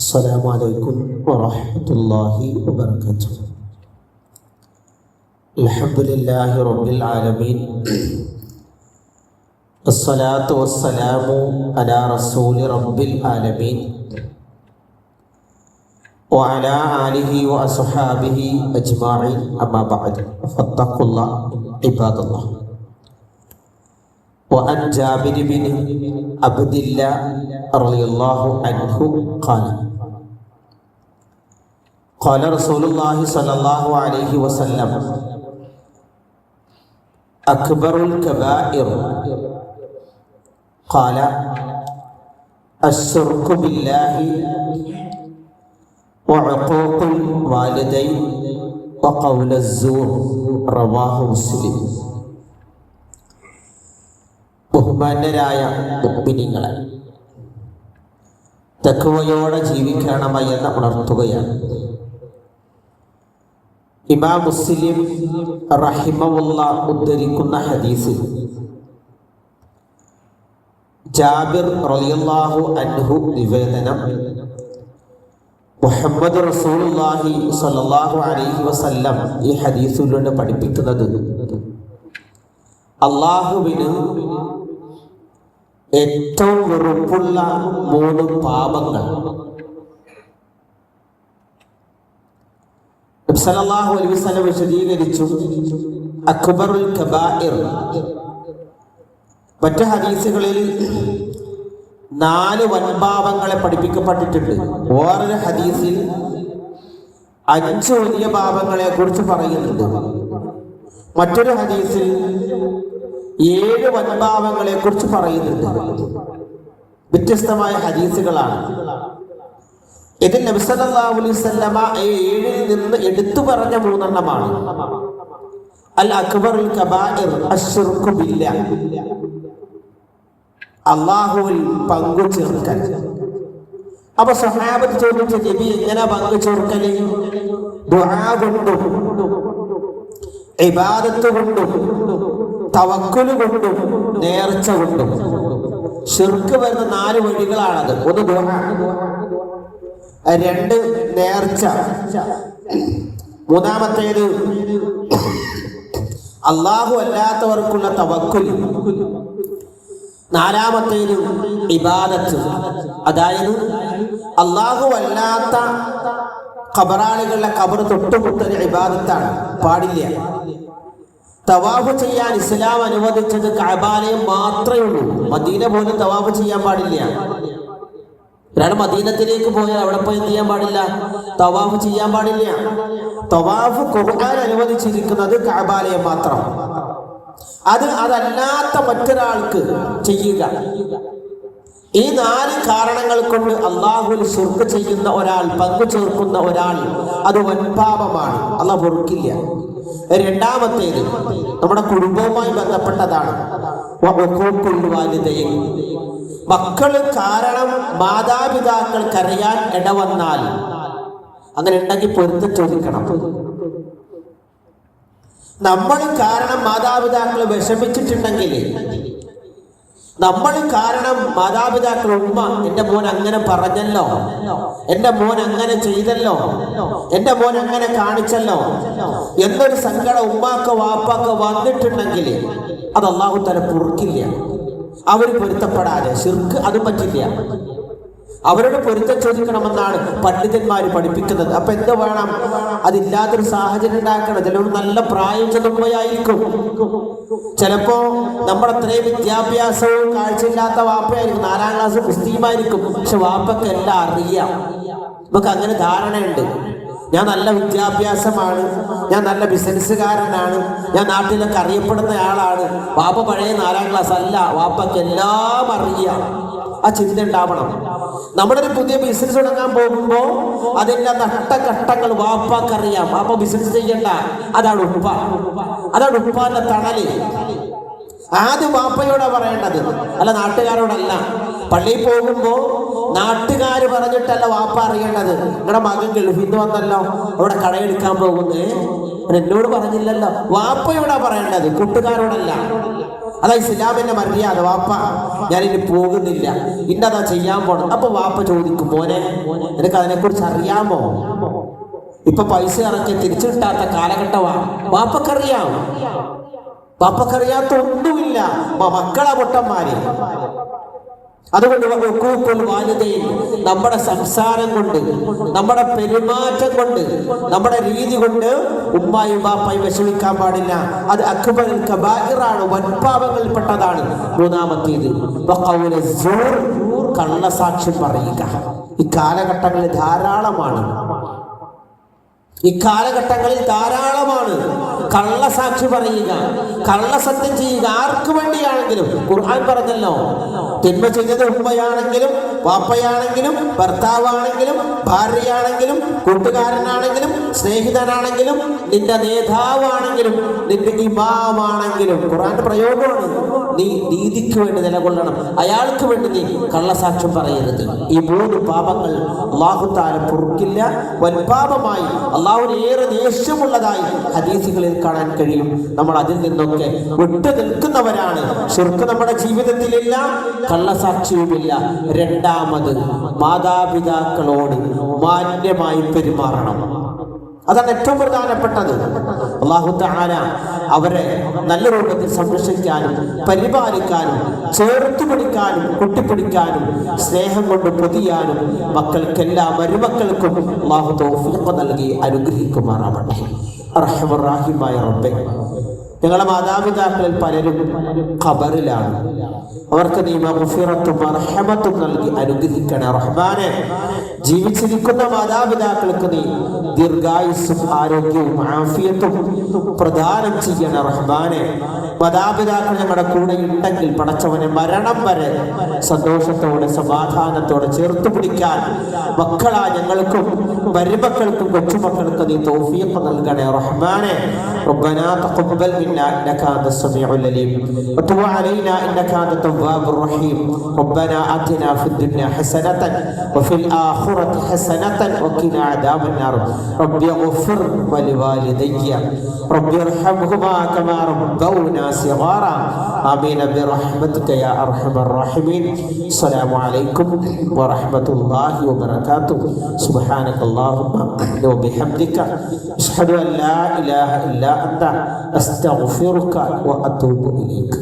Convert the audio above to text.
السلام عليكم ورحمة الله وبركاته. الحمد لله رب العالمين، الصلاة والسلام على رسول رب العالمين وعلى آله وأصحابه أجمعين، أما بعد، فاتقوا الله عباد الله. وعن جابر بن عبد الله رضي الله عنه قال رسول الله صلى الله عليه وسلم: أكبر الكبائر قال الشرك بالله وعقوق الوالدين وقول الزور. رواه مسلم. ബഹുമാന്യരായ മുഅ്മിനീങ്ങളെ, തഖ്വയോടെ ജീവിക്കണമെന്ന് ഉണർത്തുകയാണ്. ഇമാം മുസ്ലിം റഹിമഹുല്ലാഹ് ഉദ്ധരിക്കുന്ന ഹദീസിൽ ജാബിർ റളിയല്ലാഹു അൻഹു നിവേദനം, മുഹമ്മദ് റസൂലുള്ളാഹി സ്വല്ലല്ലാഹു അലൈഹി വസല്ലം ഈ ഹദീസിലൂടെ പഠിപ്പിക്കുന്നത് അല്ലാഹുവിന് ഏറ്റവും വെറുപ്പുള്ള 3 പാപങ്ങൾ നബി സല്ലല്ലാഹു അലൈഹി വസല്ലം വിശദീകരിച്ചു. അക്ബറുൽ കബായിർ. മറ്റു ഹദീസുകളിൽ 4 വൻപാപങ്ങളെ പഠിപ്പിക്കപ്പെട്ടിട്ടുണ്ട്. വേറൊരു ഹദീസിൽ 5 വലിയ പാപങ്ങളെ കുറിച്ച് പറയുന്നുണ്ട്. മറ്റൊരു ഹദീസിൽ 7 വൻപാപങ്ങളെ കുറിച്ച് പറയുന്നുണ്ട്. വ്യത്യസ്തമായ ഹദീസുകളാണ്. ഇതിൽ നബി സല്ലല്ലാഹു അലൈഹി വസല്ലമ 7ൽ നിന്ന് എടുത്തു പറഞ്ഞ 3 എണ്ണമാണ്. അൽ അക്ബറുൽ കബായിർ അശ്ശിർക്കു ബില്ലാഹ്, അല്ലാഹുവിൽ പങ്കു ചേർക്കൽ. അപ്പൊ സ്വഹാബത്ത് ചോദിച്ചു, നബി എങ്ങനെ പങ്കു ചേർക്കല്? ദുആ കൊണ്ടും ഇബാദത്ത് കൊണ്ടും തവക്കുൽ കൊണ്ടും നേർച്ച കൊണ്ടും. ശിർക്ക് വരുന്ന 4 വഴികളാണത്. 1 ദുആ, 2 നേർച്ച, 3-മത്തേത് അല്ലാഹു അല്ലാത്തവർക്കുള്ള തവക്കുൽ, 4-മത്തേത് ഇബാദത്ത്. അതായത് അല്ലാഹു അല്ലാത്ത ഖബറാളികളുടെ ഖബർ തൊട്ടുമുട്ടൽ ഇബാദത്താണ്, പാടില്ല. തവാഫ് ചെയ്യാൻ ഇസ്ലാം അനുവദിച്ചത് കഅബാലയം മാത്രമേ ഉള്ളൂ. മദീന പോലും തവാഫ് ചെയ്യാൻ പാടില്ല. ഒരാൾ മദീനത്തിലേക്ക് പോയാൽ അവിടെ പോയി എന്ത് ചെയ്യാൻ പാടില്ല? തവാഫ് ചെയ്യാൻ പാടില്ല. തവാഫ് ഖുർആൻ അനുവദിച്ചിരിക്കുന്നത് കഅബാലയം മാത്രം. അതല്ലാത്ത മറ്റൊരാൾക്ക് ചെയ്യുക. ഈ 4 കാരണങ്ങൾ കൊണ്ട് അല്ലാഹുവിൽ ശിർക്ക് ചെയ്യുന്ന ഒരാൾ, പങ്കു ചേർക്കുന്ന ഒരാൾ, അത് വൻപാപമാണ്. അല്ലാഹു പൊറുക്കില്ല. 2-മത്തേത് നമ്മുടെ കുടുംബവുമായി ബന്ധപ്പെട്ടതാണ്. മക്കള് കാരണം മാതാപിതാക്കൾ കരയാൻ ഇടവന്നാൽ അങ്ങനെ ഉണ്ടെങ്കിൽ പൊരുത്തം ചോദിക്കണം. നമ്മൾ കാരണം മാതാപിതാക്കൾ വിഷമിച്ചിട്ടുണ്ടെങ്കിൽ, നമ്മൾ കാരണം മാതാപിതാക്കൾ, ഉമ്മ എൻ്റെ മോൻ അങ്ങനെ പറഞ്ഞല്ലോ, എൻ്റെ മോൻ അങ്ങനെ ചെയ്തല്ലോ, എൻ്റെ മോൻ അങ്ങനെ കാണിച്ചല്ലോ എന്നൊരു സങ്കടം ഉമ്മാക്ക് വാപ്പാക്ക് വന്നിട്ടുണ്ടെങ്കിൽ അത് അല്ലാഹു തആല പൊറുക്കില്ല. അവർ പൊരുത്തപ്പെടാതെ ശിർക്ക് അത് പറ്റില്ല. അവരോട് പൊരുത്തം ചോദിക്കണമെന്നാണ് പണ്ഡിതന്മാർ പഠിപ്പിക്കുന്നത്. അപ്പൊ എന്ത് വേണം? അതില്ലാത്തൊരു സാഹചര്യം ഉണ്ടാക്കണം. ചിലപ്പോൾ നല്ല പ്രായം ചെല്ലുമ്പോഴായിരിക്കും, ചിലപ്പോ നമ്മുടെ അത്രയും വിദ്യാഭ്യാസവും കാഴ്ചയില്ലാത്ത വാപ്പയായിരിക്കും, 4-ാം ക്ലാസ് മുസ്ലിമായിരിക്കും, പക്ഷെ വാപ്പക്ക് എല്ലാം അറിയാം. നമുക്ക് അങ്ങനെ ധാരണയുണ്ട്. ഞാൻ നല്ല വിദ്യാഭ്യാസമാണ്, ഞാൻ നല്ല ബിസിനസ്സുകാരനാണ്, ഞാൻ നാട്ടിലൊക്കെ അറിയപ്പെടുന്ന ആളാണ്. വാപ്പ പഴയ 4-ാം ക്ലാസ് അല്ല, വാപ്പക്ക് എല്ലാം അറിയാം. ആ ചിന്ത ഉണ്ടാവണം. നമ്മളൊരു പുതിയ ബിസിനസ് തുടങ്ങാൻ പോകുമ്പോൾ അതിൻ്റെ ഘട്ടങ്ങൾ വാപ്പാക്കറിയാം. വാപ്പ ബിസിനസ് ചെയ്യണ്ട, അതാണ് ഉപ്പ, അതാണ് ഉപ്പാന്റെ തണല്. ആദ്യം വാപ്പയോടാ പറയേണ്ടത്, അല്ല നാട്ടുകാരോടല്ല. പള്ളിയിൽ പോകുമ്പോ നാട്ടുകാർ പറഞ്ഞിട്ടല്ല വാപ്പ അറിയേണ്ടത്. നിങ്ങളുടെ മകൻ ഗൾഫിൽ നിന്ന് വന്നല്ലോ, അവിടെ കടയെടുക്കാൻ പോകുന്നേ, എന്നോട് പറഞ്ഞില്ലല്ലോ. വാപ്പയോടാ പറയേണ്ടത്, കൂട്ടുകാരോടല്ല. അതാ ഇസ്ലാമിന്റെ മര്യാദ. വാപ്പ ഞാനിനി പോകുന്നില്ല, ഇന്നതാ ചെയ്യാൻ പോണം. അപ്പൊ വാപ്പ ചോദിക്കും, മോനെ നിനക്ക് അതിനെക്കുറിച്ച് അറിയാമോ? ഇപ്പൊ പൈസ ഇറക്കി തിരിച്ചു കിട്ടാത്ത കാലഘട്ടമാ. വാപ്പക്കറിയാം. വാപ്പക്കറിയാത്ത ഒന്നുമില്ല. മക്കളാ പൊട്ടന്മാര്. അതുകൊണ്ട് നമ്മുടെ സംസാരം കൊണ്ട്, നമ്മുടെ പെരുമാറ്റം കൊണ്ട്, നമ്മുടെ രീതി കൊണ്ട് ഉമ്മായും ബാപ്പായും വിഷമിക്കാൻ പാടില്ല. അത് അക്ബറുൽ കബായിറാണ്, വൻപാപങ്ങളിൽപ്പെട്ടതാണ്. മൂന്നാമത്തേത് കള്ളസാക്ഷ്യം പറയുക. ഈ കാലഘട്ടങ്ങളിൽ ധാരാളമാണ്. കള്ളസാക്ഷി പറയുക, കള്ളസത്യം ചെയ്യുക. ആർക്ക് വേണ്ടിയാണെങ്കിലും. ഖുർആൻ പറഞ്ഞല്ലോ, തിന്മ ചെയ്തത് ഉമ്മയാണെങ്കിലും വാപ്പയാണെങ്കിലും ഭർത്താവാണെങ്കിലും ഭാര്യയാണെങ്കിലും കൂട്ടുകാരനാണെങ്കിലും സ്നേഹിതനാണെങ്കിലും നിന്റെ നേതാവാണെങ്കിലും നിന്റെ ഇമാമാണെങ്കിലും. ഖുർആന്റെ പ്രയോഗമാണ്. നീ നീതിക്ക് വേണ്ടി നിലകൊള്ളണം. അയാൾക്ക് വേണ്ടി നീ കള്ളസാക്ഷ്യം പറയരുത്. ഈ 3 പാപങ്ങൾ അല്ലാഹു തആല പൊറുക്കില്ല. വൻപാപമായി, അല്ലാഹുവിന് ഏറെ ദേഷ്യമുള്ളതായി ഹദീസുകളിൽ കാണാൻ കഴിയും. നമ്മൾ അതിൽ നിന്നൊക്കെ വിട്ടു നിൽക്കുന്നവരാണ്. ശിർക്ക് നമ്മുടെ ജീവിതത്തിലില്ല, കള്ളസാക്ഷിയുമില്ല. രണ്ടാമത്, മാതാപിതാക്കളോട് മാന്യമായി പെരുമാറണം. അതാണ് ഏറ്റവും പ്രധാനപ്പെട്ടത്. അല്ലാഹു തആല അവരെ നല്ല രൂപത്തിൽ സംരക്ഷിക്കാനും പരിപാലിക്കാനും ചേർത്ത് പിടിക്കാനും കുട്ടിപ്പിടിക്കാനും സ്നേഹം കൊണ്ട് പൊതിയാനും മക്കൾക്കെല്ലാം മരുമക്കൾക്കും അല്ലാഹു തൗഫീഖ് നൽകി അനുഗ്രഹിക്കുമാറാവട്ടെ. അർഹമർ റഹീമായ റബ്ബേ, ഞങ്ങളുടെ മാതാപിതാക്കളിൽ പലരും ഖബറിലാണ്. അവർക്ക് നീ മഗ്ഫിറത്തും റഹ്മത്തും നൽകി അനുഗ്രഹിക്കണേ റഹ്മാനെ. ജീവിച്ചിരിക്കുന്ന മാതാപിതാക്കൾക്ക് നീ ദീർഘായുസ്സും ആരോഗ്യവും ആഫിയത്തും പ്രദാനം ചെയ്യണ റഹ്മാനെ. മാതാപിതാക്കൾ നമ്മുടെ കൂടെ ഉണ്ടെങ്കിൽ പടച്ചവനെ മരണം വരെ സന്തോഷത്തോടെ സമാധാനത്തോടെ ചേർത്ത് പിടിക്കാൻ മക്കളാ ഞങ്ങൾക്കും മരുമക്കൾക്കും കൊച്ചുമക്കൾക്കും നീ തൗഫീഖ് നൽകണേ റഹ്മാനെ. ربنا تقبل منا انك انت السميع العليم وتب علينا انك انت التواب الرحيم. ربنا آتنا في الدنيا حسنة وفي الآخرة حسنة وقنا عذاب النار. رب اغفر ولوالدي رب ارحمهما كما ربونا صغارا. آمين برحمتك يا أرحم الراحمين. السلام عليكم ورحمة الله وبركاته. سبحانك اللهم وبحمدك أشهد أن لا إله إلا أنت أستغفرك وأتوب إليك.